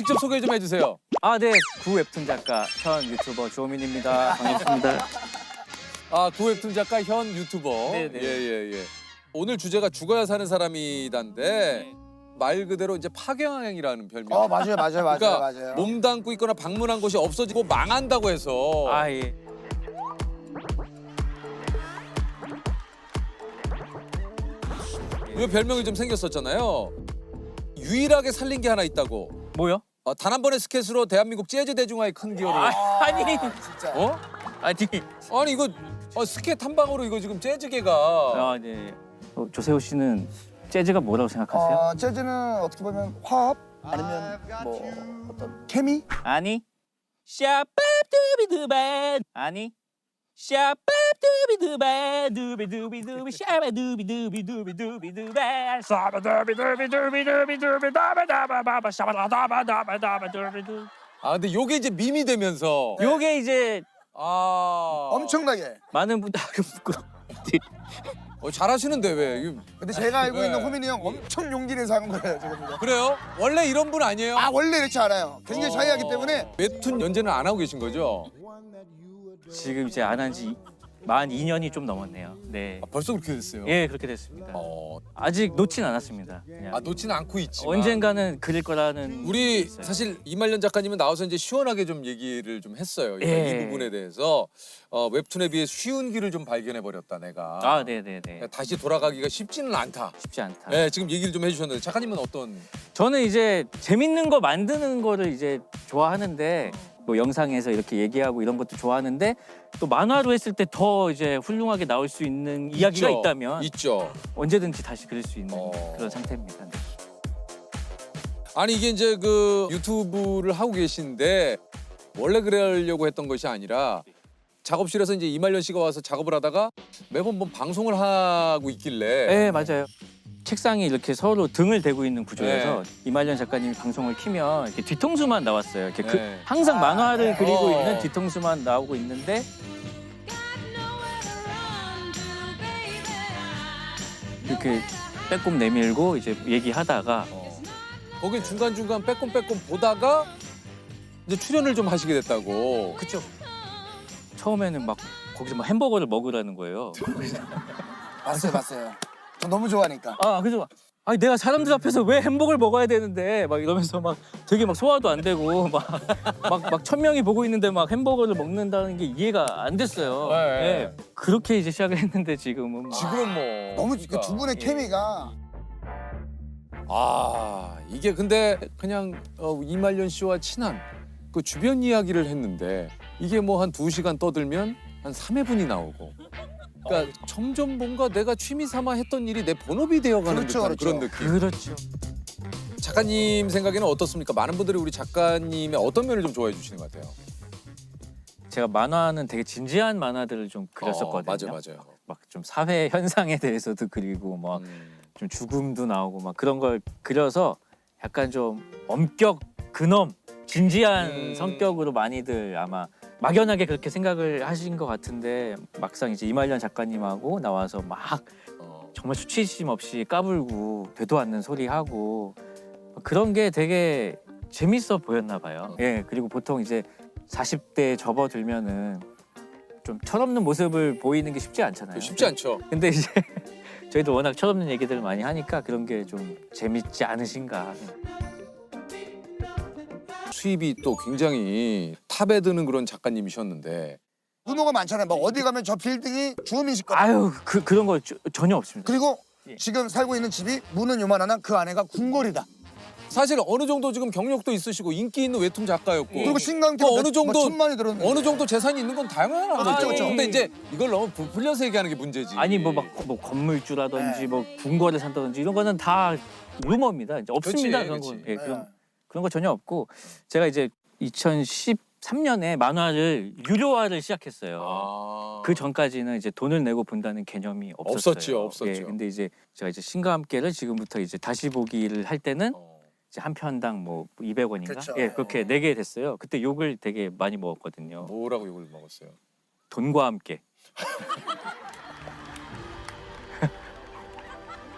직접 소개 좀 해주세요. 아, 네. 구 웹툰 작가 현 유튜버 조민입니다. 반갑습니다. 아, 구 웹툰 작가 현 유튜버. 네네. 예. 오늘 주제가 죽어야 사는 사람이단데 말 그대로 이제 파경항이라는 별명. 맞아요. 그러니까 맞아요. 몸담고 있거나 방문한 곳이 없어지고 망한다고 해서. 아, 예. 이 별명이 좀 생겼었잖아요. 유일하게 살린 게 하나 있다고. 뭐요? 단 한 번의 스케치로 대한민국 재즈 대중화에 큰 기여를. 아니. 진짜. 어? 아니. 아니 이거 스케치 한 방으로 이거 지금 재즈계가. 아, 네. 조세호 씨는 재즈가 뭐라고 생각하세요? 재즈는 어떻게 보면 화합 아니면 뭐 어떤 케미? 아니. 샤밥두비두바. 아니. 샤밥두비두바. 두비두비두비 샤바두비두비두비두비두바. 샤바두비두비두비두비두비다바다바바바 샤바다바다바다바두비두. 아 근데 요게 이제 밈이 되면서. 요게 이제 엄청나게. 많은 분들 잘하시는데 왜? 이거... 근데 제가 알고 네. 있는 호민이 형 엄청 용기 내서 한 거예요 지금. 그래요? 원래 이런 분 아니에요? 원래 이렇지 않아요. 굉장히 샤이하기 때문에. 웹툰 연재는 안 하고 계신 거죠? 지금 이제 안 한 지 만 2년이 좀 넘었네요. 네. 벌써 그렇게 됐어요? 예, 그렇게 됐습니다. 아직 놓진 않았습니다. 그냥 놓지는 않고 있지만. 언젠가는 그릴 거라는. 우리 있어요. 사실 이말년 작가님은 나와서 이제 시원하게 좀 얘기를 좀 했어요. 예. 이 부분에 대해서 웹툰에 비해 쉬운 길을 좀 발견해 버렸다 내가. 아, 네네네. 다시 돌아가기가 쉽지는 않다. 쉽지 않다. 네, 지금 얘기를 좀 해주셨는데 작가님은 어떤? 저는 이제 재밌는 거 만드는 거를 이제 좋아하는데 뭐 영상에서 이렇게 얘기하고 이런 것도 좋아하는데 또 만화로 했을 때 더 이제 훌륭하게 나올 수 있는 이야기가 있죠. 있다면 있죠. 언제든지 다시 그릴 수 있는 어. 그런 상태입니다. 네. 아니 이게 이제 그 유튜브를 하고 계신데 원래 그러려고 했던 것이 아니라 작업실에서 이제 이말년 씨가 와서 작업을 하다가 매번 뭐 방송을 하고 있길래. 네, 맞아요. 책상이 이렇게 서로 등을 대고 있는 구조여서 네. 이말년 작가님이 방송을 키면 이렇게 뒤통수만 나왔어요. 이렇게 네. 항상 만화를 네. 그리고 있는 뒤통수만 나오고 있는데 이렇게 빼꼼 내밀고 이제 얘기하다가 거길 중간중간 빼꼼빼꼼 보다가 이제 출연을 좀 하시게 됐다고. 그쵸. 처음에는 막 거기서 막 햄버거를 먹으라는 거예요. 봤어요. 저 너무 좋아하니까. 그죠. 아니 내가 사람들 앞에서 왜 햄버거를 먹어야 되는데 막 이러면서 막 되게 막 소화도 안 되고 막 1000명이 보고 있는데 막 햄버거를 먹는다는 게 이해가 안 됐어요. 네. 네. 그렇게 이제 시작을 했는데 지금은 막 지금은 뭐. 너무 그러니까. 그 두 분의 케미가. 이게 근데 그냥 이말년 씨와 친한 그 주변 이야기를 했는데 이게 뭐 한 2시간 떠들면 한 3회분이 나오고. 그러니까 점점 뭔가 내가 취미 삼아 했던 일이 내 본업이 되어가는 그렇죠, 듯한 그렇죠. 그런 느낌. 그렇죠. 작가님 생각에는 어떻습니까? 많은 분들이 우리 작가님의 어떤 면을 좀 좋아해 주시는 것 같아요? 제가 만화는 되게 진지한 만화들을 좀 그렸었거든요. 맞아요. 막 좀 사회 현상에 대해서도 그리고 막 좀 죽음도 나오고 막 그런 걸 그려서 약간 좀 엄격 근엄 진지한 성격으로 많이들 아마 막연하게 그렇게 생각을 하신 것 같은데 막상 이제 이말년 작가님하고 나와서 막 정말 수치심 없이 까불고 되도 않는 소리 하고 그런 게 되게 재밌어 보였나 봐요. 예, 그리고 보통 이제 40대 접어들면은 좀 철없는 모습을 보이는 게 쉽지 않잖아요. 쉽지 않죠. 근데 이제 저희도 워낙 철없는 얘기들을 많이 하니까 그런 게 좀 재밌지 않으신가. 수입이 또 굉장히 탑에 드는 그런 작가님이셨는데 규모가 많잖아요. 막 어디 가면 저 빌딩이 주호민 씨 거. 아유, 그런 거 전혀 없습니다. 그리고 예. 지금 살고 있는 집이 문은 요만하나 그 안에가 궁궐이다. 사실 어느 정도 지금 경력도 있으시고 인기 있는 웹툰 작가였고 그리고 신강기 또 어느 정도 천만이 들었는데. 어느 정도 재산이 있는 건 당연한 거죠. 그렇죠. 근데 이제 이걸 너무 부풀려서 얘기하는 게 문제지. 아니 뭐 건물주라든지 네. 뭐 궁궐을 산다든지 이런 거는 다 루머입니다. 이제 없습니다. 그렇지, 그런 거. 그렇지. 예, 그런 거 전혀 없고 제가 이제 2013년에 만화를 유료화를 시작했어요. 그 전까지는 이제 돈을 내고 본다는 개념이 없었어요. 없었죠. 예, 근데 이제 제가 이제 신과 함께를 지금부터 이제 다시 보기를 할 때는 이제 한 편당 뭐 200원인가? 그렇죠. 예, 그렇게 내게 됐어요. 그때 욕을 되게 많이 먹었거든요. 뭐라고 욕을 먹었어요? 돈과 함께.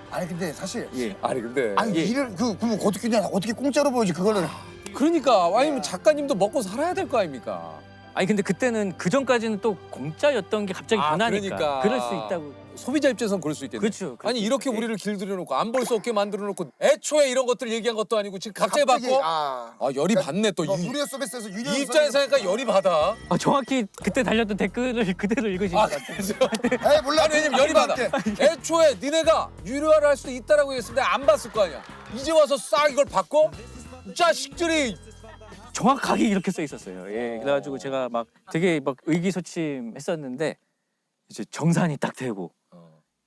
아니 근데 사실 예. 아니 근데 아니 예. 일을 그럼 어떻게 그냥 어떻게 공짜로 보여지 그거를. 그러니까 아니면 작가님도 먹고 살아야 될 거 아닙니까? 아니 근데 그때는 그 전까지는 또 공짜였던 게 갑자기 변하니까 그러니까. 그럴 수 있다고. 소비자 입장에선 그럴 수 있겠네. 그렇죠. 아니 이렇게 우리를 길들여놓고 안 볼 수 없게 만들어놓고 애초에 이런 것들 얘기한 것도 아니고 지금 갑자기 받고 열이 받네 또. 무료 서비스에서 유료 이 입장에서 하니까 열이 받아. 정확히 그때 달렸던 댓글을 그대로 읽으신 것 같아요. 에이 몰라. 아니 왜냐면 열이 받아. 애초에 니네가 유료화를 할 수도 있다라고 했는데 안 봤을 거 아니야. 이제 와서 싹 이걸 받고 자식들이. 정확하게 이렇게 써 있었어요. 예, 그래가지고 제가 막 되게 막 의기소침했었는데 이제 정산이 딱 되고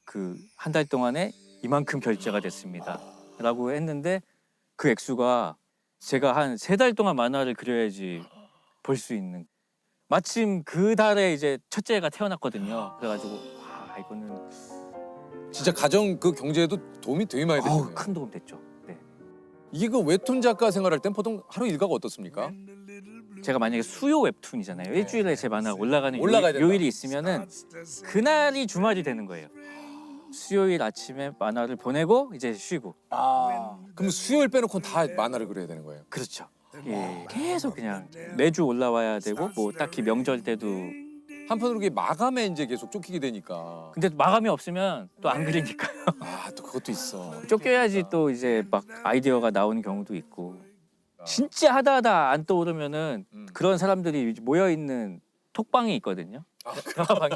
그 한 달 동안에 이만큼 결제가 됐습니다.라고 했는데 그 액수가 제가 한 3달 동안 만화를 그려야지 볼 수 있는. 마침 그 달에 이제 첫째가 태어났거든요. 그래가지고 이거는 진짜 가정 그 경제에도 도움이 되게 많이 되네요. 큰 도움 됐죠. 네. 이게 그 웹툰 작가 생활할 땐 보통 하루 일과가 어떻습니까? 제가 만약에 수요 웹툰이잖아요. 일주일에 제 만화가 올라가는 올라가야 된다. 요일이 있으면은 그날이 주말이 되는 거예요. 수요일 아침에 만화를 보내고 이제 쉬고. 그럼 수요일 빼놓고 다 만화를 그려야 되는 거예요? 그렇죠. 예, 계속 그냥 매주 올라와야 되고 뭐 딱히 명절 때도. 한편으로 이게 마감에 이제 계속 쫓기게 되니까. 근데 마감이 없으면 또 안 그리니까요. 또 그것도 있어. 쫓겨야지 또 이제 막 아이디어가 나오는 경우도 있고. 진짜 하다 안 떠오르면은 그런 사람들이 모여 있는 톡방이 있거든요. 영화방이?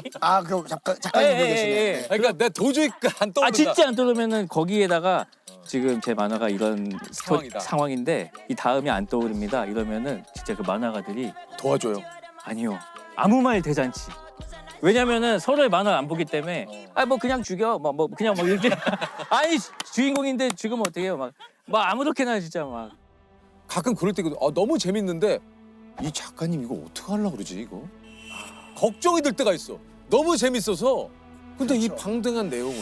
그 작가님 분 계시네. 예. 그러니까 내가 도저히 안 떠오른다. 진짜 안 떠오르면은 거기에다가 지금 제 만화가 이런 상황이다. 상황인데 이 다음이 안 떠오릅니다. 이러면은 진짜 그 만화가들이 도와줘요. 아니요. 아무 말 대잔치. 왜냐면은 서로의 만화를 안 보기 때문에 뭐 그냥 죽여. 뭐 그냥 뭐 이렇게 아니 주인공인데 죽으면 어떡해요. 막 아무렇게나 진짜 막. 가끔 그럴 때 너무 재밌는데 이 작가님 이거 어떻게 하려고 그러지 이거? 걱정이 들 때가 있어. 너무 재밌어서. 근데 이 방등한 내용을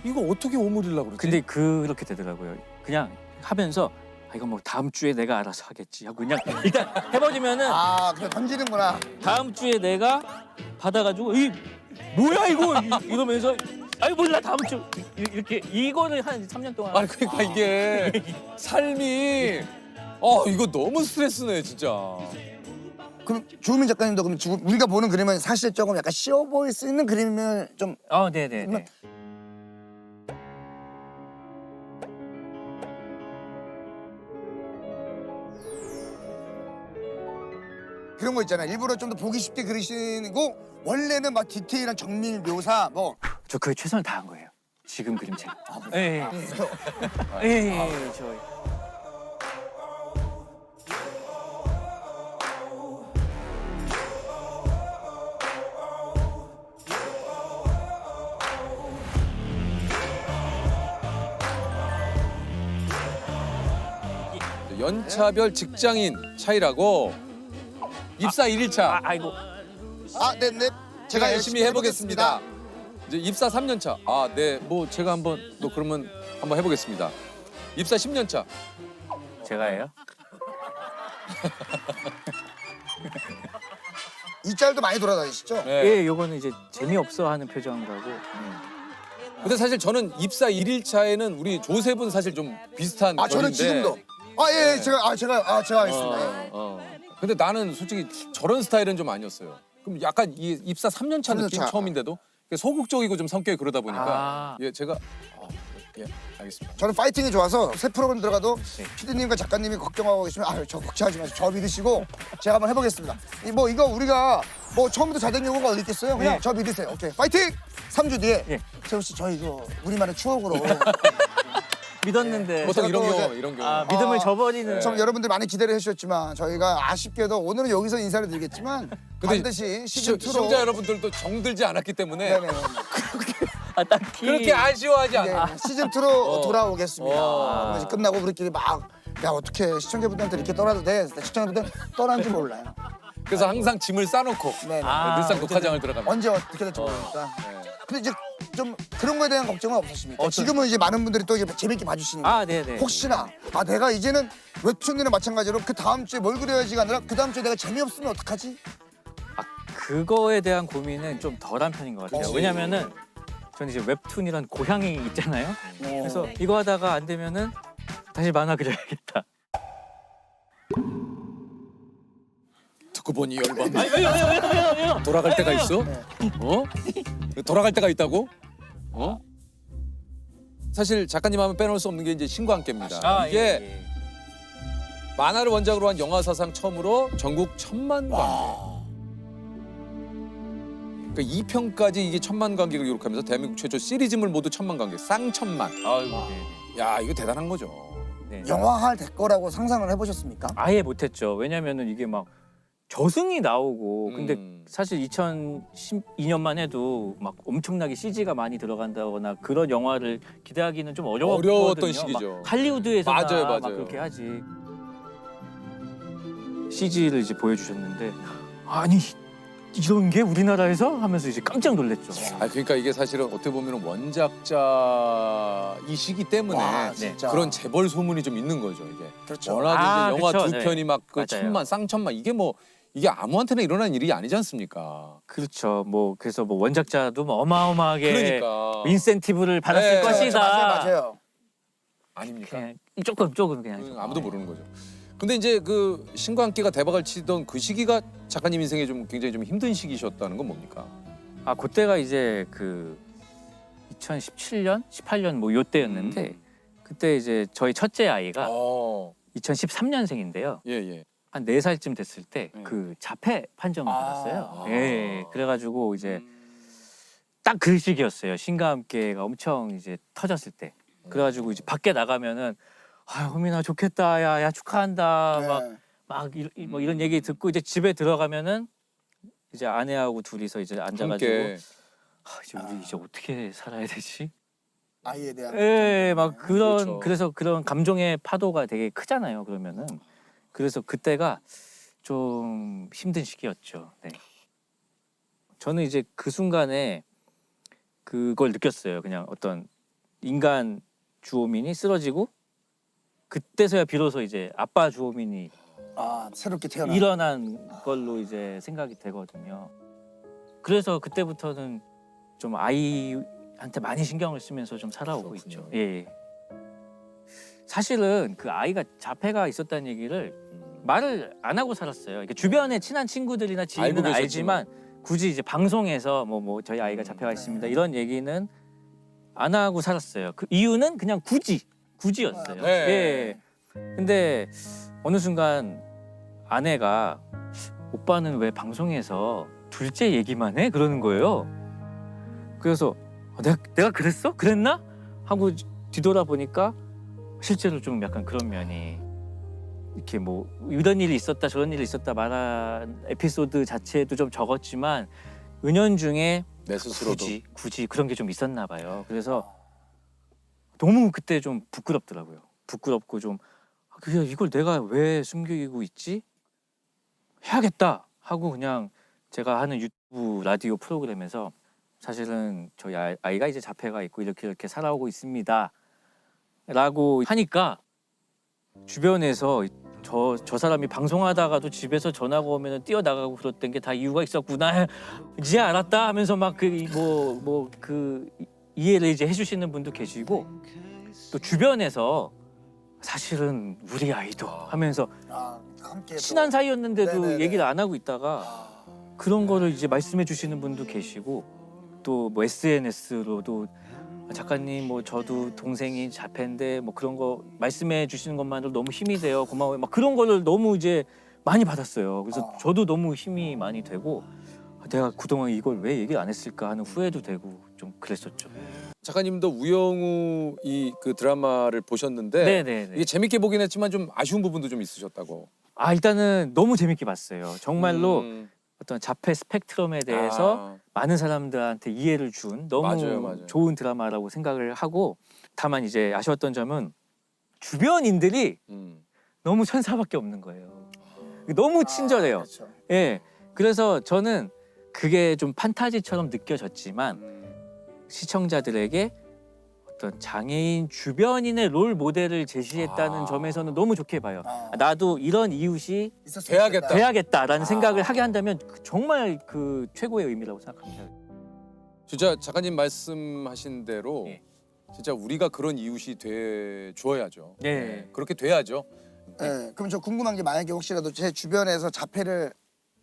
이거 어떻게 오므리려고 그러지? 근데 그렇게 되더라고요. 그냥 하면서 이거 뭐 다음 주에 내가 알아서 하겠지 하고 그냥 일단 해버리면은 그냥 던지는구나. 다음 주에 내가 받아가지고 이 뭐야 이거 이러면서 몰라 다음 주 이렇게 이거를 한 3년 동안. 아니 그러니까 이게 삶이 이거 너무 스트레스네 진짜. 그럼 주우민 작가님도 그럼 우리가 보는 그림은 사실 조금 약간 쉬워 보일 수 있는 그림을 좀 네네. 그런 거 있잖아요. 일부러 좀 더 보기 쉽게 그리시고 원래는 막 디테일한 정밀 묘사 뭐. 저 그게 최선을 다한 거예요. 지금 그림체가. 예. 저. 연차별 직장인 차이라고 입사 1일차 아이고. 네네. 제가 열심히 해보겠습니다. 이제 입사 3년차. 네. 뭐 제가 한번 그러면 한번 해보겠습니다. 입사 10년차. 제가 해요? 이 짤도 많이 돌아다니시죠? 네. 예, 요거는 이제 재미없어 하는 표정이라고. 근데 사실 저는 입사 1일차에는 우리 조셉은 사실 좀 비슷한 저는 거리인데. 지금도. 제가 하겠습니다. 근데 나는 솔직히 저런 스타일은 좀 아니었어요. 그럼 약간 이 입사 3년차 느낌 3년차. 처음인데도 소극적이고 좀 성격이 그러다 보니까 아. 제가 알겠습니다. 저는 파이팅이 좋아서 새 프로그램 들어가도 네. PD님과 작가님이 걱정하고 계시면 저 걱정하지 마세요. 저 믿으시고 제가 한번 해보겠습니다. 이거 우리가 처음부터 잘된 경우가 어디 있겠어요? 그냥 네. 저 믿으세요. 오케이 파이팅! 3주 뒤에 예. 재호 씨 저희 이거 우리만의 추억으로 믿었는데. 보통 이런 제가 또 경우 이제- 이런 경우. 믿음을 저버리는. 참 여러분들 많이 기대를 해주셨지만 저희가 아쉽게도 오늘은 여기서 인사를 드리겠지만 근데 반드시 시즌 2로 시청자 여러분들도 정들지 않았기 때문에 네네. 딱히. 그렇게 아쉬워하지 않아. 시즌 2로 돌아오겠습니다. 어. 그래서 끝나고 우리끼리 막 어떻게 시청자분들한테 이렇게 떠나도 돼? 시청자분들 떠난 줄 몰라요. 그래서 항상 짐을 싸놓고 네네. 늘상 녹화장을 들어갑니다. 언제 어떻게 될지 모르니까. 네. 근데 이제 좀 그런 거에 대한 걱정은 없으십니까? 어떤- 지금은 이제 많은 분들이 또 이제 재밌게 봐주시니까. 네네. 혹시나 내가 이제는 웹툰이랑 마찬가지로 그 다음 주에 뭘 그려야지가 아니라 그 다음 주에 내가 재미없으면 어떡하지? 그거에 대한 고민은 좀 덜한 편인 것 같아요. 어. 왜냐면은 저는 이제 웹툰이란 고향이 있잖아요. 그래서 이거 하다가 안 되면은 다시 만화 그려야겠다. 듣고 보니 열받네. 왜요? 돌아갈 때가 있어? 네. 어? 돌아갈 때가 있다고? 어? 사실 작가님 하면 빼놓을 수 없는 게 이제 신과 함께입니다. 이게 만화를 원작으로 한 영화 사상 처음으로 전국 1000만 관객. 그러니까 2편까지 이게 1000만 관객을 기록하면서 대한민국 최초 시리즈물 모두 1000만 관객, 쌍1000만. 아이고, 야, 이거 대단한 거죠. 네. 영화화 될 거라고 상상을 해보셨습니까? 아예 못했죠. 왜냐면은 이게 막 저승이 나오고 근데 사실 2012년만 해도 막 엄청나게 CG가 많이 들어간다거나 그런 영화를 기대하기는 좀 어려웠거든요. 어려웠던 시기죠. 막 할리우드에서나 맞아요, 막 맞아요. 그렇게 하지. CG를 이제 보여주셨는데 아니 이런 게 우리나라에서 하면서 이제 깜짝 놀랐죠. 아, 그러니까 이게 사실은 어떻게 보면 원작자이시기 때문에 와, 진짜. 그런 재벌 소문이 좀 있는 거죠, 이게. 그렇죠. 워낙 이제 영화 그쵸, 두 네. 편이 막 그 맞아요. 1000만, 쌍1000만 이게 뭐 이게 아무한테나 일어난 일이 아니지 않습니까? 그렇죠. 뭐 그래서 뭐 원작자도 뭐 어마어마하게 그러니까 인센티브를 받았을 네, 것이다. 맞아요. 아닙니까? 그냥 조금 그냥 그건 아무도 모르는 거죠. 근데 이제 그 신과 함께가 대박을 치던 그 시기가 작가님 인생에 좀 굉장히 좀 힘든 시기셨다는 건 뭡니까? 아 그때가 이제 그 2017년, 18년 뭐 요때였는데 그때 이제 저희 첫째 아이가 2013년생인데요. 예, 예. 한 4살쯤 됐을 때 네. 그 자폐 판정을 받았어요. 아. 예. 그래가지고 이제 딱 그 시기였어요. 신과 함께가 엄청 이제 터졌을 때. 그래가지고 이제 밖에 나가면은 아 호민아 좋겠다, 야 축하한다, 네. 뭐 이런 얘기 듣고 이제 집에 들어가면은 이제 아내하고 둘이서 이제 앉아가지고 함께 이제 우리 이제 어떻게 살아야 되지? 아이에 대한. 예, 막 그런 그렇죠. 그래서 그런 감정의 파도가 되게 크잖아요. 그러면은 그래서 그때가 좀 힘든 시기였죠. 네. 저는 이제 그 순간에 그걸 느꼈어요. 그냥 어떤 인간 주호민이 쓰러지고 그때서야 비로소 이제 아빠 주호민이 새롭게 태어난. 일어난 걸로 이제 생각이 되거든요. 그래서 그때부터는 좀 아이한테 많이 신경을 쓰면서 좀 살아오고 그렇군요. 있죠. 예. 사실은 그 아이가 자폐가 있었다는 얘기를 말을 안 하고 살았어요. 이렇게 주변에 친한 친구들이나 알고 지인은 계셨지만. 알지만 굳이 이제 방송에서 뭐 저희 아이가 자폐가 있습니다 이런 얘기는 안 하고 살았어요. 그 이유는 그냥 굳이였어요. 네. 예. 근데 어느 순간 아내가 오빠는 왜 방송에서 둘째 얘기만 해? 그러는 거예요. 그래서 내가 그랬어? 그랬나? 하고 뒤돌아보니까 실제로 좀 약간 그런 면이 이렇게 뭐 이런 일이 있었다 저런 일이 있었다 말한 에피소드 자체도 좀 적었지만 은연중에 내 스스로도 굳이 그런 게 좀 있었나 봐요. 그래서 너무 그때 좀 부끄럽더라고요. 부끄럽고 좀 그게 이걸 내가 왜 숨기고 있지? 해야겠다 하고 그냥 제가 하는 유튜브 라디오 프로그램에서 사실은 저희 아이가 이제 자폐가 있고 이렇게 살아오고 있습니다 라고 하니까 주변에서 저 사람이 방송하다가도 집에서 전화가 오면 뛰어나가고 그랬던 게 다 이유가 있었구나 이제 알았다 하면서 막 그 이해를 이제 해주시는 분도 계시고 또 주변에서 사실은 우리 아이도 하면서 함께 친한 사이였는데도 네네네. 얘기를 안 하고 있다가 그런 거를 이제 말씀해 주시는 분도 계시고 또 뭐 SNS로도 작가님 뭐 저도 동생이 자폐인데 뭐 그런 거 말씀해 주시는 것만으로 너무 힘이 돼요 고마워요 막 그런 거를 너무 이제 많이 받았어요. 그래서 저도 너무 힘이 많이 되고 내가 그동안 이걸 왜 얘기를 안 했을까 하는 후회도 되고 좀 그랬었죠. 작가님도 우영우 이 그 드라마를 보셨는데 네네네. 이게 재밌게 보긴 했지만 좀 아쉬운 부분도 좀 있으셨다고. 아 일단은 너무 재밌게 봤어요. 정말로 음. 어떤 자폐 스펙트럼에 대해서 많은 사람들한테 이해를 준 너무 맞아요. 좋은 드라마라고 생각을 하고 다만 이제 아쉬웠던 점은 주변인들이 너무 천사밖에 없는 거예요. 너무 친절해요. 그렇죠. 예. 그래서 저는 그게 좀 판타지처럼 느껴졌지만 시청자들에게 어떤 장애인 주변인의 롤 모델을 제시했다는 점에서는 너무 좋게 봐요. 나도 이런 이웃이 있었으면 돼야겠다. 좋겠다. 돼야겠다라는 생각을 하게 한다면 정말 그 최고의 의미라고 생각합니다. 진짜 작가님 말씀하신 대로 예. 진짜 우리가 그런 이웃이 돼 줘야죠. 네. 그렇게 돼야죠. 네, 그럼 저 궁금한 게 만약에 혹시라도 제 주변에서 자폐를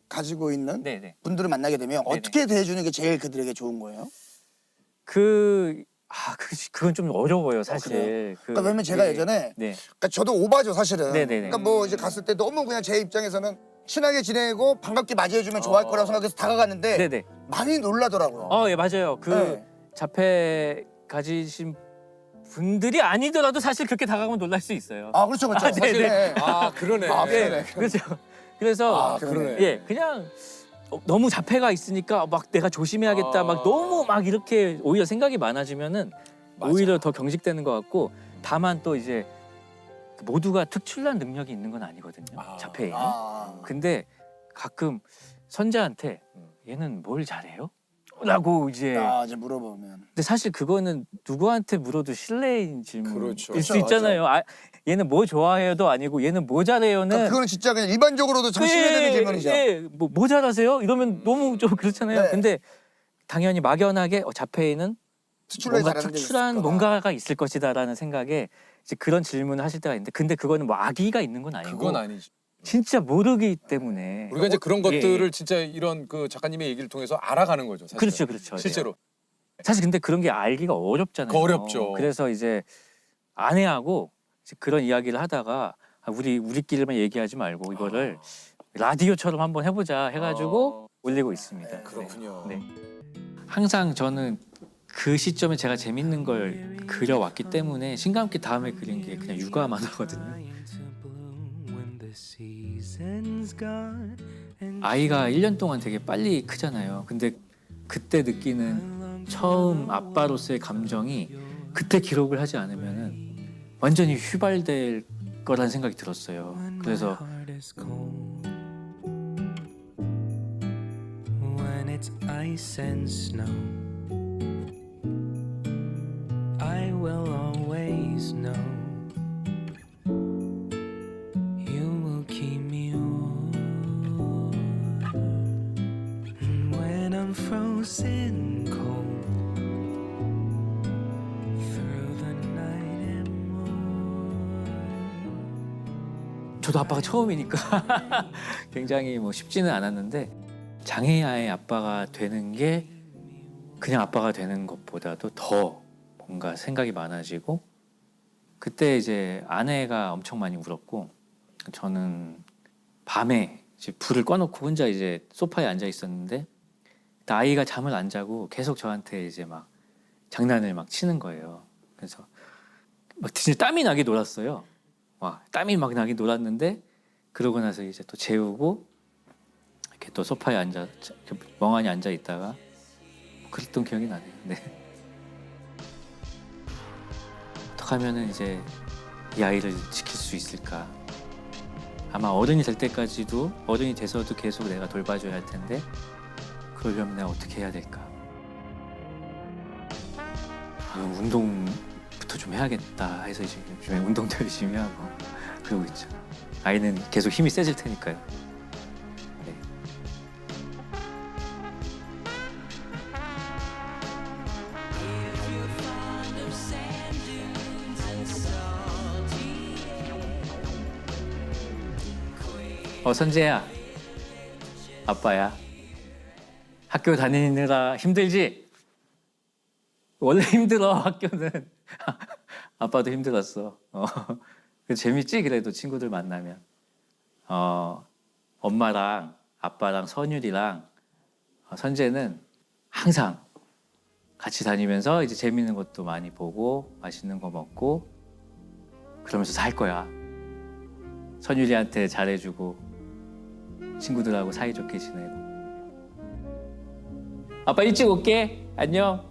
가지고 있는 네네. 분들을 만나게 되면 어떻게 대해주는 게 제일 그들에게 좋은 거예요? 그건 좀 어려워요 사실. 그래요? 그러니까 왜냐면 제가 네. 예전에 네. 그러니까 저도 오바죠 사실은. 네네네. 그러니까 뭐 이제 갔을 때 너무 그냥 제 입장에서는 친하게 지내고 반갑게 맞이해주면 좋아할 거라고 생각해서 다가갔는데 네네. 많이 놀라더라고요. 예 맞아요. 네. 자폐 가지신 분들이 아니더라도 사실 그렇게 다가가면 놀랄 수 있어요. 아 그렇죠 그렇죠. 아, 네네. 사실 아 그러네. 아, 네, 그러네. 그렇죠. 그래서 아 그러네. 예 그냥 너무 자폐가 있으니까 막 내가 조심해야겠다 막 너무 막 이렇게 오히려 생각이 많아지면은 맞아. 오히려 더 경직되는 것 같고 다만 또 이제 모두가 특출난 능력이 있는 건 아니거든요. 자폐에는. 근데 가끔 선재한테 얘는 뭘 잘해요? 라고 이제 이제 물어보면 근데 사실 그거는 누구한테 물어도 실례인 질문일 그렇죠. 수 있잖아요. 얘는 뭐 좋아해요도 아니고 얘는 뭐 잘해요는 그러니까 그거는 진짜 그냥 일반적으로도 참 신뢰되는 질문이죠. 뭐 잘하세요? 이러면 너무 좀 그렇잖아요. 네. 근데 당연히 막연하게 자폐에는 특출나게 뭔가 잘하는 게 특출한 있을 거다. 뭔가가 있을 것이다라는 생각에 이제 그런 질문을 하실 때가 있는데 근데 그거는 뭐 악의가 있는 건 아니고 그건 아니지. 진짜 모르기 때문에 우리가 이제 그런 예, 것들을 진짜 이런 그 작가님의 얘기를 통해서 알아가는 거죠. 사실은. 그렇죠, 그렇죠. 실제로. 사실 근데 그런 게 알기가 어렵잖아요. 어렵죠. 그래서 이제 아내하고 이제 그런 이야기를 하다가 우리끼리만 얘기하지 말고 이거를 라디오처럼 한번 해보자 해가지고 올리고 있습니다. 그렇군요. 네. 항상 저는 그 시점에 제가 재밌는 걸 그려왔기 때문에 신감기 다음에 그린 게 그냥 육아 만화거든요. 아이가 1년 동안 되게 빨리 크잖아요. 근데 그때 느끼는 처음 아빠로서의 감정이 그때 기록을 하지 않으면은 완전히 휘발될 거라는 생각이 들었어요. 그래서 When it's ice and snow, I will always know you will keep me warm. And when I'm frozen cold through the night and morn. 저도 아빠가 처음이니까 굉장히 뭐 쉽지는 않았는데 장애아의 아빠가 되는 게 그냥 아빠가 되는 것보다도 더 뭔가 생각이 많아지고 그때 이제 아내가 엄청 많이 울었고 저는 밤에 이제 불을 꺼놓고 혼자 이제 소파에 앉아 있었는데 아이가 잠을 안 자고 계속 저한테 이제 막 장난을 막 치는 거예요. 그래서 막 진짜 땀이 나게 놀았어요. 와, 땀이 막 나게 놀았는데 그러고 나서 이제 또 재우고 이렇게 또 소파에 앉아 멍하니 앉아 있다가 그랬던 기억이 나네요. 네. 어떻게 하면은 이제 이 아이를 지킬 수 있을까? 아마 어른이 될 때까지도 어른이 돼서도 계속 내가 돌봐줘야 할 텐데 그러려면 내가 어떻게 해야 될까? 운동부터 좀 해야겠다 해서 이제 요즘에 운동도 열심히 하고 그러고 있죠. 아이는 계속 힘이 세질 테니까요. 네. 선재야, 아빠야. 학교 다니느라 힘들지? 원래 힘들어 학교는. 아빠도 힘들었어. 재밌지 그래도 친구들 만나면. 엄마랑 아빠랑 선율이랑 선재는 항상 같이 다니면서 이제 재밌는 것도 많이 보고 맛있는 거 먹고 그러면서 살 거야. 선율이한테 잘해주고 친구들하고 사이좋게 지내고. 아빠 일찍 올게. 안녕.